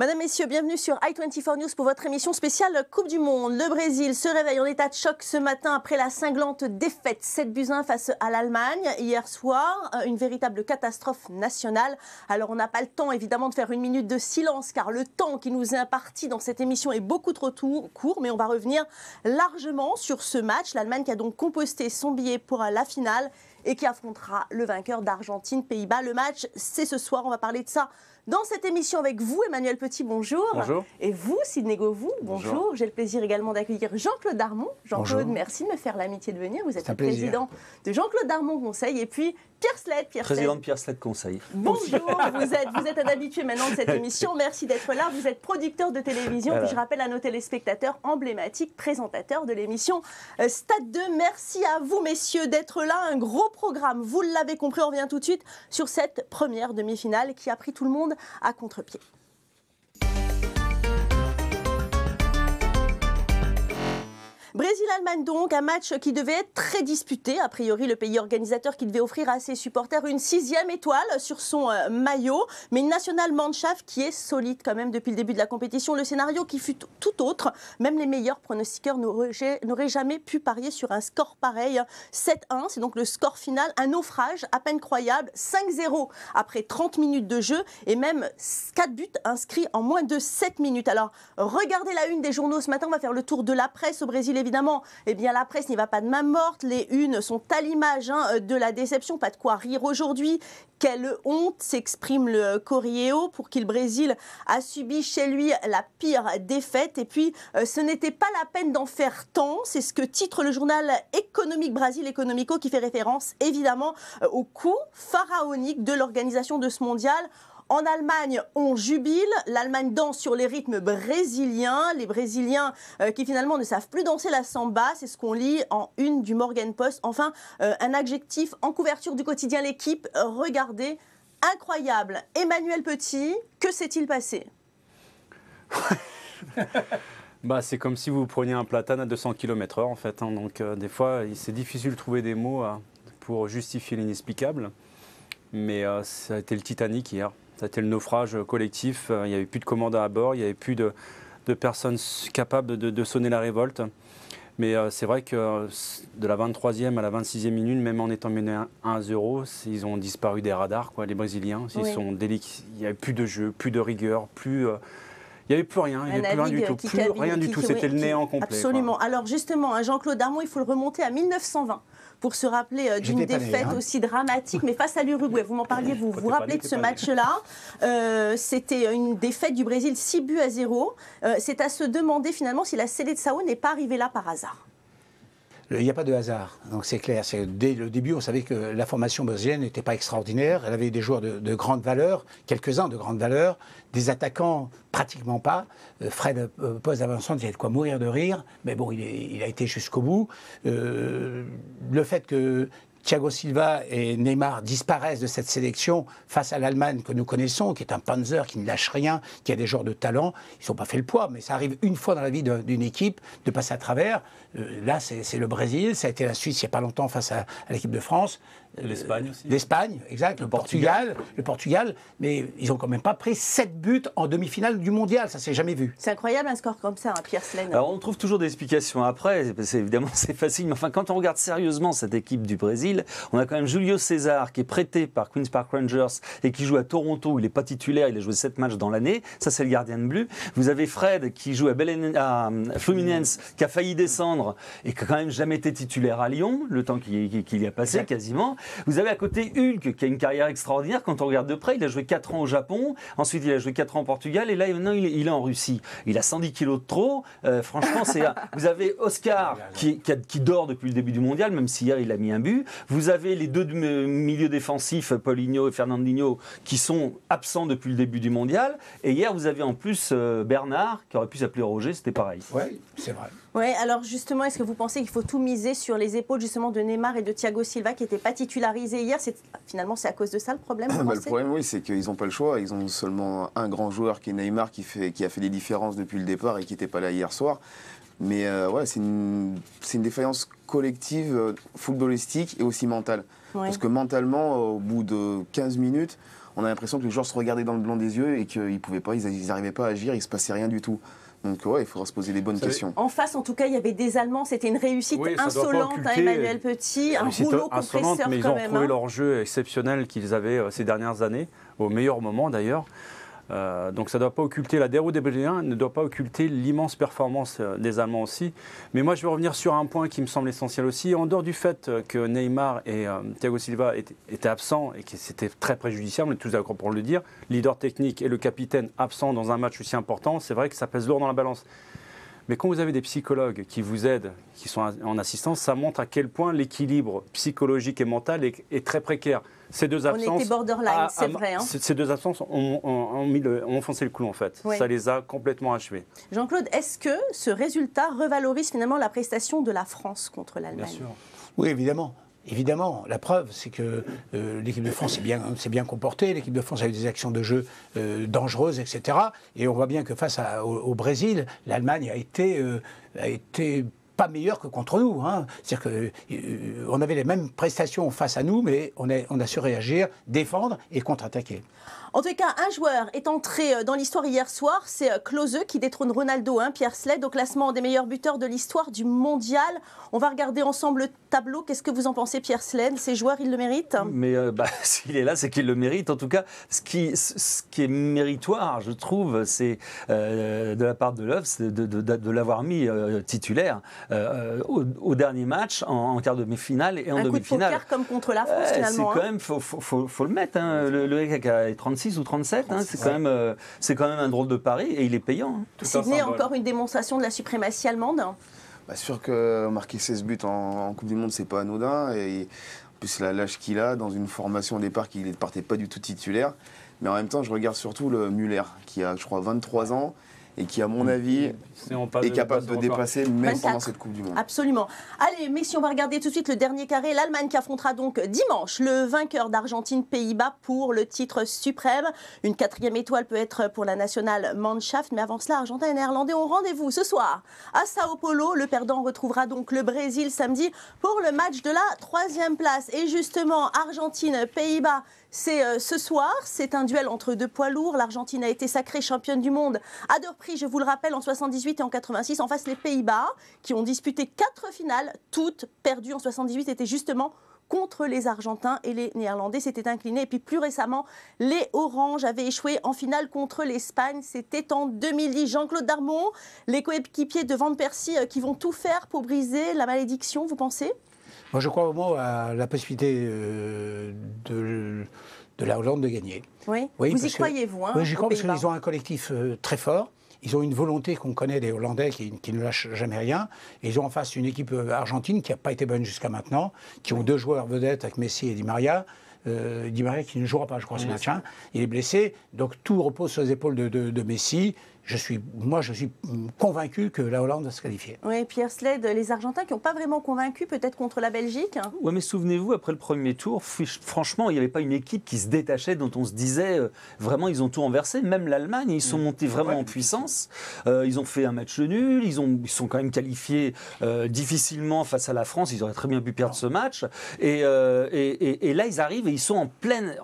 Madame, Messieurs, bienvenue sur i24 News pour votre émission spéciale Coupe du Monde. Le Brésil se réveille en état de choc ce matin après la cinglante défaite 7-1 face à l'Allemagne. Hier soir, une véritable catastrophe nationale. Alors on n'a pas le temps évidemment de faire une minute de silence car le temps qui nous est imparti dans cette émission est beaucoup trop court. Mais on va revenir largement sur ce match. L'Allemagne qui a donc composté son billet pour la finale et qui affrontera le vainqueur d'Argentine-Pays-Bas. Le match, c'est ce soir, on va parler de ça dans cette émission avec vous, Emmanuel Petit, bonjour. Bonjour. Et vous, Sidney Govou, bonjour. J'ai le plaisir également d'accueillir Jean-Claude Darmon. Jean-Claude, merci de me faire l'amitié de venir. Vous êtes le président de Jean-Claude Darmon Conseil. Et puis Pierre Sled. Président de Pierre Sled Conseil. Bonjour, vous êtes un habitué maintenant de cette émission. Merci d'être là. Vous êtes producteur de télévision. Voilà. Puis je rappelle à nos téléspectateurs, emblématique présentateur de l'émission Stade 2. Merci à vous, messieurs, d'être là. Un gros programme. Vous l'avez compris, on revient tout de suite sur cette première demi-finale qui a pris tout le monde à contre-pied. Brésil-Allemagne donc, un match qui devait être très disputé. A priori, le pays organisateur qui devait offrir à ses supporters une 6e étoile sur son maillot. Mais une Nationalmannschaft qui est solide quand même depuis le début de la compétition. Le scénario qui fut tout autre. Même les meilleurs pronostiqueurs n'auraient jamais pu parier sur un score pareil. 7-1, c'est donc le score final. Un naufrage à peine croyable. 5-0 après 30 minutes de jeu. Et même 4 buts inscrits en moins de 7 minutes. Alors, regardez la une des journaux ce matin. On va faire le tour de la presse au Brésil. Évidemment, eh bien, la presse n'y va pas de main morte. Les unes sont à l'image de la déception. Pas de quoi rire aujourd'hui. Quelle honte, s'exprime le Correio, pour qui le Brésil a subi chez lui la pire défaite. Et puis, ce n'était pas la peine d'en faire tant. C'est ce que titre le journal économique Brasil Econômico, qui fait référence évidemment au coût pharaonique de l'organisation de ce mondial. En Allemagne, on jubile. L'Allemagne danse sur les rythmes brésiliens. Les Brésiliens qui finalement ne savent plus danser la samba. C'est ce qu'on lit en une du Morgen Post. Enfin, un adjectif en couverture du quotidien L'Équipe. Regardez, incroyable. Emmanuel Petit, que s'est-il passé ? C'est comme si vous preniez un platane à 200 km/h en fait. Donc des fois, c'est difficile de trouver des mots pour justifier l'inexplicable. Mais ça a été le Titanic hier. Ça a été le naufrage collectif. Il n'y avait plus de commandant à bord. Il n'y avait plus de personnes capables de sonner la révolte. Mais c'est vrai que de la 23e à la 26e minute, même en étant menés 1-0, ils ont disparu des radars, les Brésiliens. Oui. Il n'y avait plus de jeu, plus de rigueur, plus... Il n'y avait plus rien, il n'y avait plus rien du tout. Rien du tout, c'était le néant complet. Absolument. Alors justement, Jean-Claude Darmon, il faut le remonter à 1920 pour se rappeler d'une défaite aussi dramatique, mais face à l'Uruguay. Vous m'en parliez, vous vous rappelez de ce match-là. C'était une défaite du Brésil 6-0. C'est à se demander finalement si la Seleção n'est pas arrivée là par hasard. Il n'y a pas de hasard, donc c'est clair. Dès le début, on savait que la formation brésilienne n'était pas extraordinaire. Elle avait des joueurs de grande valeur, quelques-uns de grande valeur, des attaquants pratiquement pas. Fred pose d'avant-centre, il y a de quoi mourir de rire, mais bon, il a été jusqu'au bout. Le fait que Thiago Silva et Neymar disparaissent de cette sélection face à l'Allemagne que nous connaissons, qui est un Panzer, qui ne lâche rien, qui a des joueurs de talent. Ils n'ont pas fait le poids, mais ça arrive une fois dans la vie d'une équipe de passer à travers. Là, c'est le Brésil, ça a été la Suisse il n'y a pas longtemps face à l'équipe de France. L'Espagne aussi. L'Espagne, exact, le Portugal, mais ils n'ont quand même pas pris 7 buts en demi-finale du mondial, ça s'est jamais vu. C'est incroyable un score comme ça, Pierre Sled. Alors on trouve toujours des explications après, évidemment c'est facile, mais enfin quand on regarde sérieusement cette équipe du Brésil, on a quand même Julio César qui est prêté par Queen's Park Rangers et qui joue à Toronto, il n'est pas titulaire, il a joué 7 matchs dans l'année, ça c'est le gardien de but. Vous avez Fred qui joue à Fluminense, qui a failli descendre et qui n'a quand même jamais été titulaire à Lyon, le temps qu'il y a passé exact. Quasiment. Vous avez à côté Hulk qui a une carrière extraordinaire quand on regarde de près. Il a joué 4 ans au Japon, ensuite il a joué 4 ans au Portugal et là maintenant il est en Russie. Il a 110 kilos de trop. Franchement, vous avez Oscar qui dort depuis le début du mondial, même si hier il a mis un but. Vous avez les deux milieux défensifs, Paulinho et Fernandinho, qui sont absents depuis le début du mondial. Et hier vous avez en plus Bernard qui aurait pu s'appeler Roger, c'était pareil. Oui, c'est vrai. Oui, alors justement, est-ce que vous pensez qu'il faut tout miser sur les épaules justement de Neymar et de Thiago Silva qui n'étaient pas titularisés hier? Finalement, c'est à cause de ça le problème? Le problème, oui, c'est qu'ils n'ont pas le choix. Ils ont seulement un grand joueur qui est Neymar qui a fait des différences depuis le départ et qui n'était pas là hier soir. Mais ouais, c'est une défaillance collective, footballistique et aussi mentale. Ouais. Parce que mentalement, au bout de 15 minutes, on a l'impression que les joueurs se regardaient dans le blanc des yeux et qu'ils pouvaient pas, ils n'arrivaient pas à agir, il se passait rien du tout. Donc ouais, il faudra se poser les bonnes questions. En face, en tout cas, il y avait des Allemands. C'était une réussite insolente à Emmanuel Petit, un rouleau compresseur mais ils quand ont même. retrouvé leur jeu exceptionnel qu'ils avaient ces dernières années, au meilleur moment d'ailleurs. Donc ça ne doit pas occulter, la déroute des Brésiliens ne doit pas occulter l'immense performance des Allemands aussi. Mais moi je vais revenir sur un point qui me semble essentiel aussi. En dehors du fait que Neymar et Thiago Silva étaient absents et que c'était très préjudiciable, on est tous d'accord pour le dire, leader technique et le capitaine absent dans un match aussi important, c'est vrai que ça pèse lourd dans la balance. Mais quand vous avez des psychologues qui vous aident, qui sont en assistance, ça montre à quel point l'équilibre psychologique et mental est très précaire. Ces deux absences, on était borderline, c'est vrai. Hein. Ces deux absences ont enfoncé le clou, en fait. Oui. Ça les a complètement achevés. Jean-Claude, est-ce que ce résultat revalorise finalement la prestation de la France contre l'Allemagne ? Bien sûr. Oui, évidemment. Évidemment, la preuve, c'est que l'équipe de France s'est bien comportée, l'équipe de France a eu des actions de jeu dangereuses, etc. Et on voit bien que face au Brésil, l'Allemagne a été pas meilleure que contre nous. Hein. C'est-à-dire qu'on avait les mêmes prestations face à nous, mais on a su réagir, défendre et contre-attaquer. En tout cas, un joueur est entré dans l'histoire hier soir, c'est Klose qui détrône Ronaldo, Pierre Sled, au classement des meilleurs buteurs de l'histoire du mondial. On va regarder ensemble le tableau. Qu'est-ce que vous en pensez, Pierre Sled ? Ces joueurs, ils le méritent ? Mais s'il est là, c'est qu'il le mérite. En tout cas, ce qui est méritoire, je trouve, c'est de la part de Löw, c'est de l'avoir mis titulaire au dernier match, en quart de demi-finale et en demi-finale. Un coup de poker comme contre la France, finalement. C'est quand même, faut le mettre. Le mec a 36 ou 37, c'est quand même un drôle de pari et il est payant. Sydney, encore une démonstration de la suprématie allemande. Sûr que marquer 16 buts en Coupe du Monde, c'est pas anodin. Et en plus, l'âge qu'il a, dans une formation au départ qui ne partait pas du tout titulaire. Mais en même temps, je regarde surtout le Müller, qui a, je crois, 23 ans. Et qui, à mon avis, est capable de dépasser même pendant cette Coupe du Monde. Absolument. Allez, messieurs, on va regarder tout de suite le dernier carré. L'Allemagne qui affrontera donc dimanche le vainqueur d'Argentine-Pays-Bas pour le titre suprême. Une 4e étoile peut être pour la nationale Mannschaft. Mais avant cela, Argentins et Néerlandais ont rendez-vous ce soir à Sao Paulo. Le perdant retrouvera donc le Brésil samedi pour le match de la 3e place. Et justement, Argentine-Pays-Bas, c'est ce soir. C'est un duel entre deux poids lourds. L'Argentine a été sacrée championne du monde à deux reprises, je vous le rappelle, en 78 et en 86. En face, les Pays-Bas, qui ont disputé 4 finales, toutes perdues. En 78, étaient justement contre les Argentins, et les Néerlandais s'étaient inclinés. Et puis plus récemment, les Oranges avaient échoué en finale contre l'Espagne. C'était en 2010. Jean-Claude Darmon, les coéquipiers de Van Persie qui vont tout faire pour briser la malédiction, vous pensez ? Moi, je crois au moins à la possibilité de la Hollande de gagner. Oui, vous y croyez, vous, Oui, j'y crois parce qu'ils ont un collectif très fort. Ils ont une volonté qu'on connaît des Hollandais qui ne lâchent jamais rien. Et ils ont en face une équipe argentine qui n'a pas été bonne jusqu'à maintenant, qui ont 2 joueurs vedettes avec Messi et Di Maria. Di Maria qui ne jouera pas, je crois, ce match. Il est blessé. Donc tout repose sur les épaules de Messi. Je suis convaincu que la Hollande va se qualifier. Oui, Pierre Sled, les Argentins qui n'ont pas vraiment convaincu, peut-être contre la Belgique. Oui, mais souvenez-vous, après le premier tour, franchement, il n'y avait pas une équipe qui se détachait, dont on se disait, vraiment, ils ont tout renversé. Même l'Allemagne, ils sont montés vraiment en puissance. Ils ont fait un match nul, ils sont quand même qualifiés difficilement face à la France. Ils auraient très bien pu perdre ce match. Et là, ils arrivent et ils sont en pleine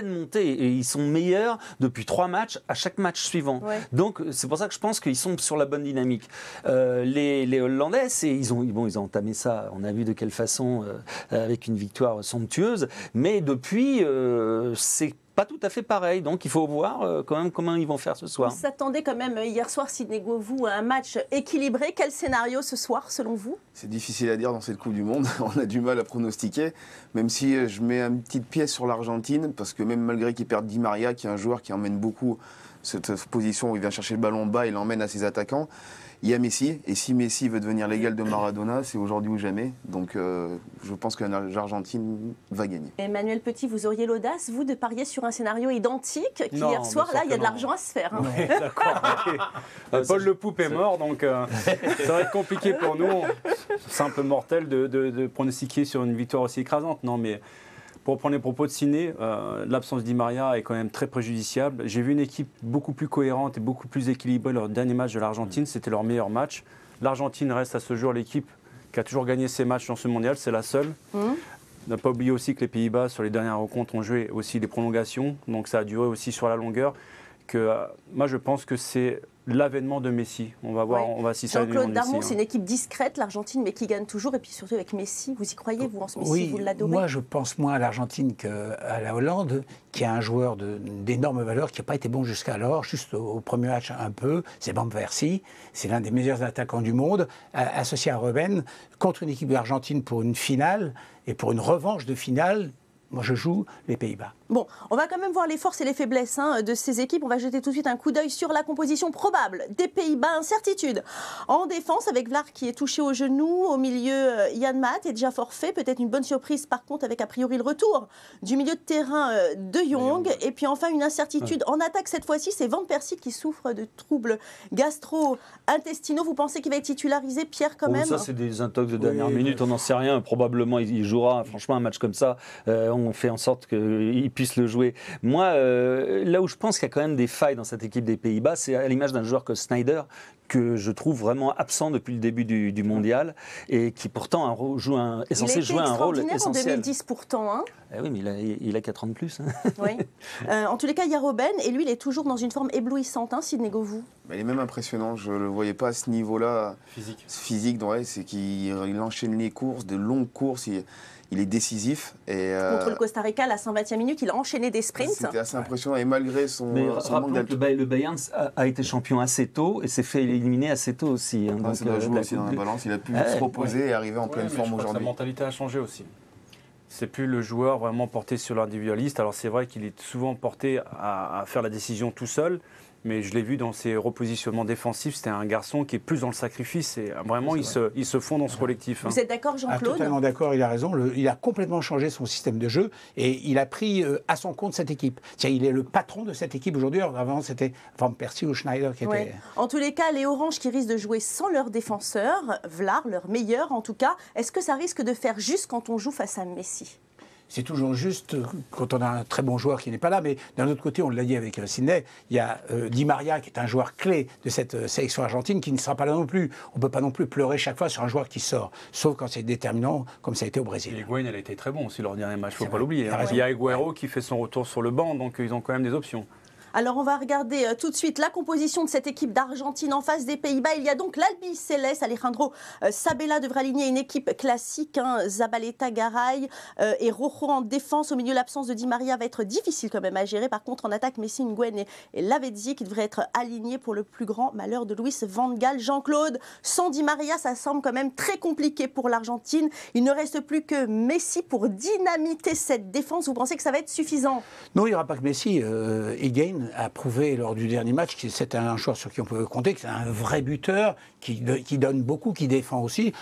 montée. Et ils sont meilleurs depuis 3 matchs à chaque match suivant. Ouais. Donc, c'est pour ça que je pense qu'ils sont sur la bonne dynamique. Les Hollandais, ils ont entamé ça, on a vu de quelle façon, avec une victoire somptueuse, mais depuis, c'est pas tout à fait pareil, donc il faut voir quand même comment ils vont faire ce soir. Vous s'attendez quand même hier soir, Sidney Govou, à un match équilibré. Quel scénario ce soir, selon vous ? C'est difficile à dire dans cette Coupe du Monde, on a du mal à pronostiquer, même si je mets une petite pièce sur l'Argentine, parce que même malgré qu'ils perdent Di Maria, qui est un joueur qui emmène beaucoup cette position où il vient chercher le ballon bas et l'emmène à ses attaquants, il y a Messi, et si Messi veut devenir l'égal de Maradona, c'est aujourd'hui ou jamais. Donc je pense que l'Argentine va gagner. Emmanuel Petit, vous auriez l'audace, vous, de parier sur un scénario identique qu'hier soir, là, il y a de l'argent à se faire. Hein. Oui, d'accord. Paul Le Poupe est mort, donc ça va être compliqué pour nous, simple mortel, de pronostiquer sur une victoire aussi écrasante. Non, mais pour reprendre les propos de Sidney, l'absence d'Di Maria est quand même très préjudiciable. J'ai vu une équipe beaucoup plus cohérente et beaucoup plus équilibrée lors du dernier match de l'Argentine. C'était leur meilleur match. L'Argentine reste à ce jour l'équipe qui a toujours gagné ses matchs dans ce mondial. C'est la seule. On n'a pas oublié aussi que les Pays-Bas, sur les dernières rencontres, ont joué aussi des prolongations. Donc ça a duré aussi sur la longueur. Moi, je pense que c'est l'avènement de Messi. On va voir, on va assister à Jean-Claude Darmon, c'est une équipe discrète, l'Argentine, mais qui gagne toujours. Et puis surtout avec Messi, vous y croyez, vous, en ce Messi, oui, vous l'adorez? Moi, je pense moins à l'Argentine qu'à la Hollande, qui a un joueur d'énorme valeur, qui n'a pas été bon jusqu'alors, juste au premier match un peu. C'est Van Persie, c'est l'un des meilleurs attaquants du monde, associé à Robben, contre une équipe d'Argentine pour une finale, et pour une revanche de finale. Moi, je joue les Pays-Bas. Bon, on va quand même voir les forces et les faiblesses de ces équipes. On va jeter tout de suite un coup d'œil sur la composition probable des Pays-Bas. Incertitude en défense avec Vlaar qui est touché au genou. Au milieu, Jan Maat est déjà forfait. Peut-être une bonne surprise par contre avec a priori le retour du milieu de terrain de Jong. Et puis enfin une incertitude en attaque cette fois-ci. C'est Van Persie qui souffre de troubles gastro-intestinaux. Vous pensez qu'il va être titularisé, Pierre, quand même? Ça, c'est des intox de dernière minute. On n'en sait rien. Probablement, il jouera. Franchement, un match comme ça, on fait en sorte qu'il puisse le jouer. Moi, là où je pense qu'il y a quand même des failles dans cette équipe des Pays-Bas, c'est à l'image d'un joueur comme Sneijder, que je trouve vraiment absent depuis le début du mondial et qui pourtant est censé jouer un rôle essentiel. En 2010 pourtant. Hein. Eh oui, mais il a 4 ans de plus. Hein. Oui. En tous les cas, il y a Robben et lui, il est toujours dans une forme éblouissante, hein, Sidney Govou. Il est même impressionnant. Je ne le voyais pas à ce niveau-là physique. Ouais, c'est qu'il enchaîne les courses, de longues courses. Il est décisif. Contre le Costa Rica, à la 120e minute, il a enchaîné des sprints. C'était assez impressionnant. Et malgré son manque d'altitude. Le Bayern a été champion assez tôt et s'est fait éliminer assez tôt aussi. Hein, ça doit jouer aussi dans la balance. Il a pu se reposer et arriver en pleine forme aujourd'hui. Sa mentalité a changé aussi. C'est plus le joueur vraiment porté sur l'individualiste. Alors c'est vrai qu'il est souvent porté à faire la décision tout seul. Mais je l'ai vu dans ses repositionnements défensifs, c'était un garçon qui est plus dans le sacrifice et vraiment il se fond dans ce collectif. Vous êtes d'accord, Jean-Claude? Totalement d'accord, il a raison. Il a complètement changé son système de jeu et il a pris à son compte cette équipe. Il est le patron de cette équipe aujourd'hui. Avant, c'était Van Persie ou Sneijder qui était... En tous les cas, les Oranges qui risquent de jouer sans leur défenseur, Vlaar, leur meilleur en tout cas, est-ce que ça risque de faire juste quand on joue face à Messi? C'est toujours juste quand on a un très bon joueur qui n'est pas là. Mais d'un autre côté, on l'a dit avec Sidney, il y a Di Maria qui est un joueur clé de cette sélection argentine qui ne sera pas là non plus. On ne peut pas non plus pleurer chaque fois sur un joueur qui sort, sauf quand c'est déterminant, comme ça a été au Brésil. Et Higuaín, elle a été très bon aussi leur dernier match, il ne faut pas l'oublier. Il y a Agüero qui fait son retour sur le banc, donc ils ont quand même des options. Alors on va regarder tout de suite la composition de cette équipe d'Argentine en face des Pays-Bas. Il y a donc l'Albiceleste. Alejandro Sabella devra aligner une équipe classique. Zabaleta, Garay et Rojo en défense. Au milieu, l'absence de Di Maria va être difficile quand même à gérer. Par contre, en attaque, Messi, Nguyen et Lavezzi qui devraient être alignés pour le plus grand malheur de Luis Van Gaal. Jean-Claude, sans Di Maria, ça semble quand même très compliqué pour l'Argentine. Il ne reste plus que Messi pour dynamiter cette défense. Vous pensez que ça va être suffisant? Non, il n'y aura pas que Messi. Higuaín a prouvé lors du dernier match que c'était un joueur sur qui on pouvait compter, que c'est un vrai buteur, qui donne beaucoup, qui défend aussi.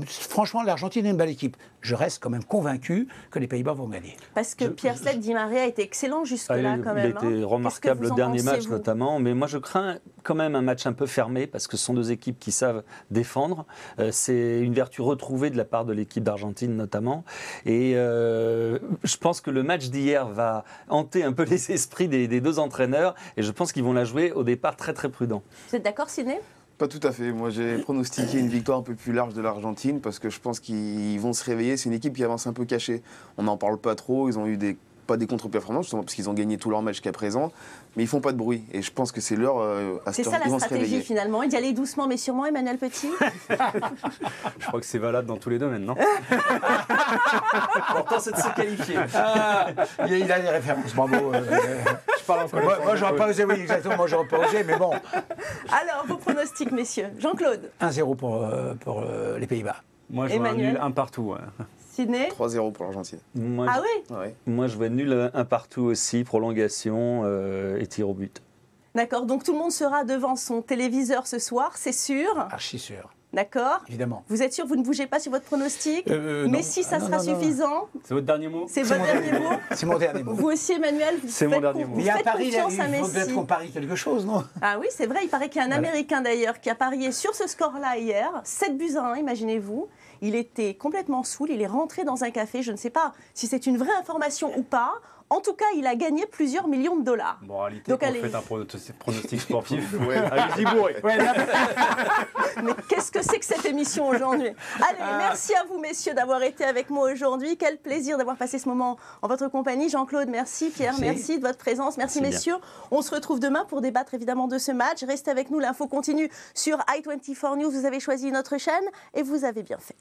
Franchement, l'Argentine est une belle équipe. Je reste quand même convaincu que les Pays-Bas vont gagner. Parce que Pierre Sled, Di Maria était excellent jusque-là quand même. Il était remarquable le dernier match notamment, mais moi je crains quand même un match un peu fermé parce que ce sont deux équipes qui savent défendre. C'est une vertu retrouvée de la part de l'équipe d'Argentine notamment. Et je pense que le match d'hier va hanter un peu les esprits des deux entraîneurs et je pense qu'ils vont la jouer au départ très très prudent. Vous êtes d'accord, Sidney ? Pas tout à fait. Moi, j'ai pronostiqué une victoire un peu plus large de l'Argentine parce que je pense qu'ils vont se réveiller. C'est une équipe qui avance un peu cachée. On n'en parle pas trop. Ils ont eu pas des contre-performances, justement parce qu'ils ont gagné tous leurs matchs jusqu'à présent, mais ils font pas de bruit. Et je pense que c'est leur... c'est ça la stratégie finalement, d'y aller doucement mais sûrement, Emmanuel Petit. Je crois que c'est valable dans tous les domaines, non? L'important, c'est de se qualifier. Il a des références, bravo. Je parle en moi, j'aurais pas osé, oui, exactement, moi, j'aurais pas osé, mais bon. Alors, vos pronostics, messieurs. Jean-Claude. 1-0 pour les Pays-Bas. Moi, je vois un nul, un partout. Ouais. Sidney. 3-0 pour l'Argentine. Ah oui? Ouais. Moi, je vois nul, un partout aussi, prolongation et tir au but. D'accord, donc tout le monde sera devant son téléviseur ce soir, c'est sûr? Archi sûr. D'accord. Évidemment. Vous êtes sûr, vous ne bougez pas sur votre pronostic? Mais si ça sera suffisant. C'est votre dernier mot? C'est votre dernier mot? C'est mon dernier mot. Vous aussi, Emmanuel, c'est mon dernier mot. Mais à Paris, confiance à il faut Messi. peut-être qu'on parie quelque chose, non? Ah oui, c'est vrai, il paraît qu'il y a un Américain d'ailleurs qui a parié sur ce score-là hier, 7-1, imaginez-vous. Il était complètement saoul, il est rentré dans un café, je ne sais pas si c'est une vraie information ou pas. En tout cas, il a gagné plusieurs millions de dollars. Bon, en réalité, Donc, quand allez. vous faites un pronostic sportif, Ouais. avec Gibourg, Mais qu'est-ce que c'est que cette émission aujourd'hui? Allez, merci à vous, messieurs, d'avoir été avec moi aujourd'hui. Quel plaisir d'avoir passé ce moment en votre compagnie. Jean-Claude, merci. Pierre, merci de votre présence. Merci, messieurs. On se retrouve demain pour débattre évidemment de ce match. Restez avec nous, l'info continue sur i24 News. Vous avez choisi notre chaîne et vous avez bien fait.